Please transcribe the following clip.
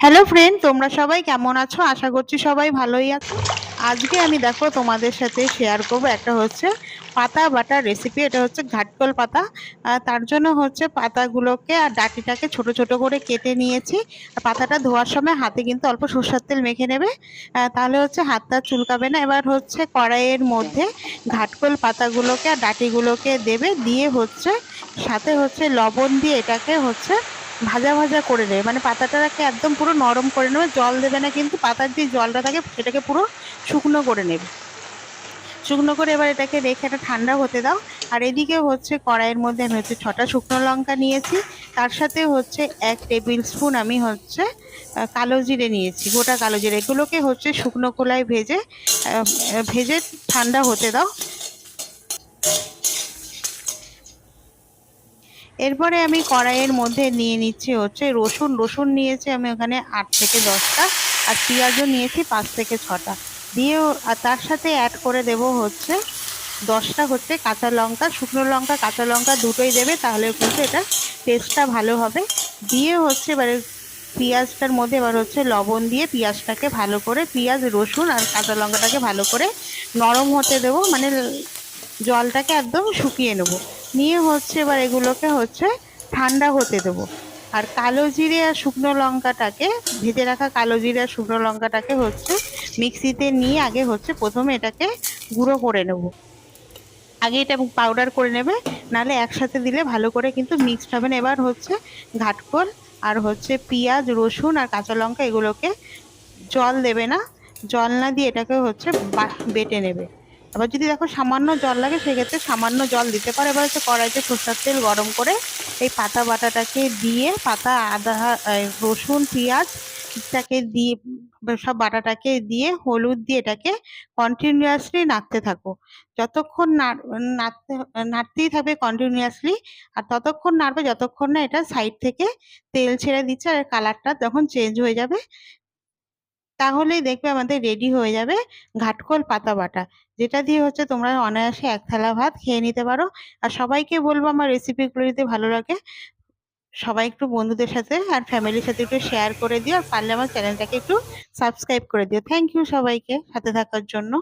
Hello friend, তোমরা সবাই কেমন আছো? আশা করছি সবাই ভালোই আছো। আজকে আমি দেখো তোমাদের সাথে শেয়ার করব একটা হচ্ছে পাতা বাটার রেসিপি। এটা হচ্ছে ঘাটকল পাতা। তার জন্য হচ্ছে পাতাগুলোকে আর ডাঁটিটাকে ছোট ছোট করে কেটে নিয়েছি। আর পাতাটা ধোয়ার সময় হাতে কিন্তু অল্প সরষের তেল মেখে নেবে, তাহলে হচ্ছে হাতটা চুলকাবে না। এবার হচ্ছে কড়াইয়ের মধ্যে ঘাটকল পাতাগুলোকে আর ডাঁটিগুলোকে দেবে, দিয়ে হচ্ছে সাথে হচ্ছে লবণ দিয়ে এটাকে হচ্ছে ভাজা ভাজা করে নেবে। মানে পাতাটাকে একদম পুরো নরম করে নেবে, জল দেবে না, কিন্তু পাতার যে জলটা থাকে সেটাকে পুরো শুকনো করে নেবে। শুকনো করে এবার এটাকে রেখে এটা ঠান্ডা হতে দাও। আর এদিকে হচ্ছে কড়াইয়ের মধ্যে আমি হচ্ছে 6টা শুকনো লঙ্কা নিয়েছি। তার সাথে হচ্ছে 1 টেবিল স্পুন আমি হচ্ছে কালো জিরে নিয়েছি, গোটা কালো জিরে। এগুলোকে হচ্ছে শুকনো খোলায় ভেজে ঠান্ডা হতে দাও। এরপরে আমি কড়াইয়ের মধ্যে নিয়ে নিচ্ছি হচ্ছে রসুন নিয়েছি আমি ওখানে 8 থেকে 10টা। আর পেঁয়াজও নিয়েছি 5 থেকে 6টা। দিয়ে আর তার সাথে অ্যাড করে দেব হচ্ছে 10টা হচ্ছে কাঁচা লঙ্কা। শুকনো লঙ্কা কাঁচা লঙ্কা দুটোই দেবে, তাহলে কিন্তু এটা টেস্টটা ভালো হবে। দিয়ে হচ্ছে এবারে পেঁয়াজটার মধ্যে এবার হচ্ছে লবণ দিয়ে পেঁয়াজটাকে ভালো করে, পেঁয়াজ রসুন আর কাঁচা লঙ্কাটাকে ভালো করে নরম হতে দেবো, মানে জলটাকে একদম শুকিয়ে নেব। নিয়ে হচ্ছে এবার এগুলোকে হচ্ছে ঠান্ডা হতে দেবো। আর কালো জিরে আর শুকনো লঙ্কাটাকে, ভেজে রাখা কালো জিরে আর শুকনো লঙ্কাটাকে হচ্ছে মিক্সিতে নিয়ে আগে হচ্ছে প্রথমে এটাকে গুঁড়ো করে নেব। আগে এটা পাউডার করে নেবে, নাহলে একসাথে দিলে ভালো করে কিন্তু মিক্সড হবে না। এবার হচ্ছে ঘাটকল আর হচ্ছে পেঁয়াজ রসুন আর কাঁচা লঙ্কা এগুলোকে জল দেবে না, জল না দিয়ে এটাকে হচ্ছে বেটে নেবে। আবার যদি দেখো সামান্য জল লাগে সেক্ষেত্রে সামান্য জল দিতে পারো। এবার হচ্ছে কড়াইতে সরষের তেল গরম করে এই পাতা বাটাটাকে দিয়ে, পাতা আদা রসুন পেঁয়াজটাকে দিয়ে, সব বাটাটাকে দিয়ে হলুদ দিয়ে এটাকে কন্টিনিউয়াসলি নাড়তে থাকো। যতক্ষণ নাড়তে নাড়তেই থাকবে কন্টিনিউয়াসলি। আর ততক্ষণ নাড়বে যতক্ষণ না এটা সাইড থেকে তেল ছেড়ে দিচ্ছে আর কালারটা যখন চেঞ্জ হয়ে যাবে, তাহলেই দেখবে আমাদের রেডি হয়ে যাবে ঘাটকল পাতা বাটা, যেটা দিয়ে হচ্ছে তোমরা অনায়াসে 1 থালা ভাত খেয়ে নিতে পারো। আর সবাইকে বলবো আমার রেসিপিগুলো যদি ভালো লাগে সবাই একটু বন্ধুদের সাথে আর ফ্যামিলির সাথে একটু শেয়ার করে দিও, আর পারলে আমার চ্যানেলটাকে একটু সাবস্ক্রাইব করে দিও। থ্যাংক ইউ সবাইকে সাথে থাকার জন্য।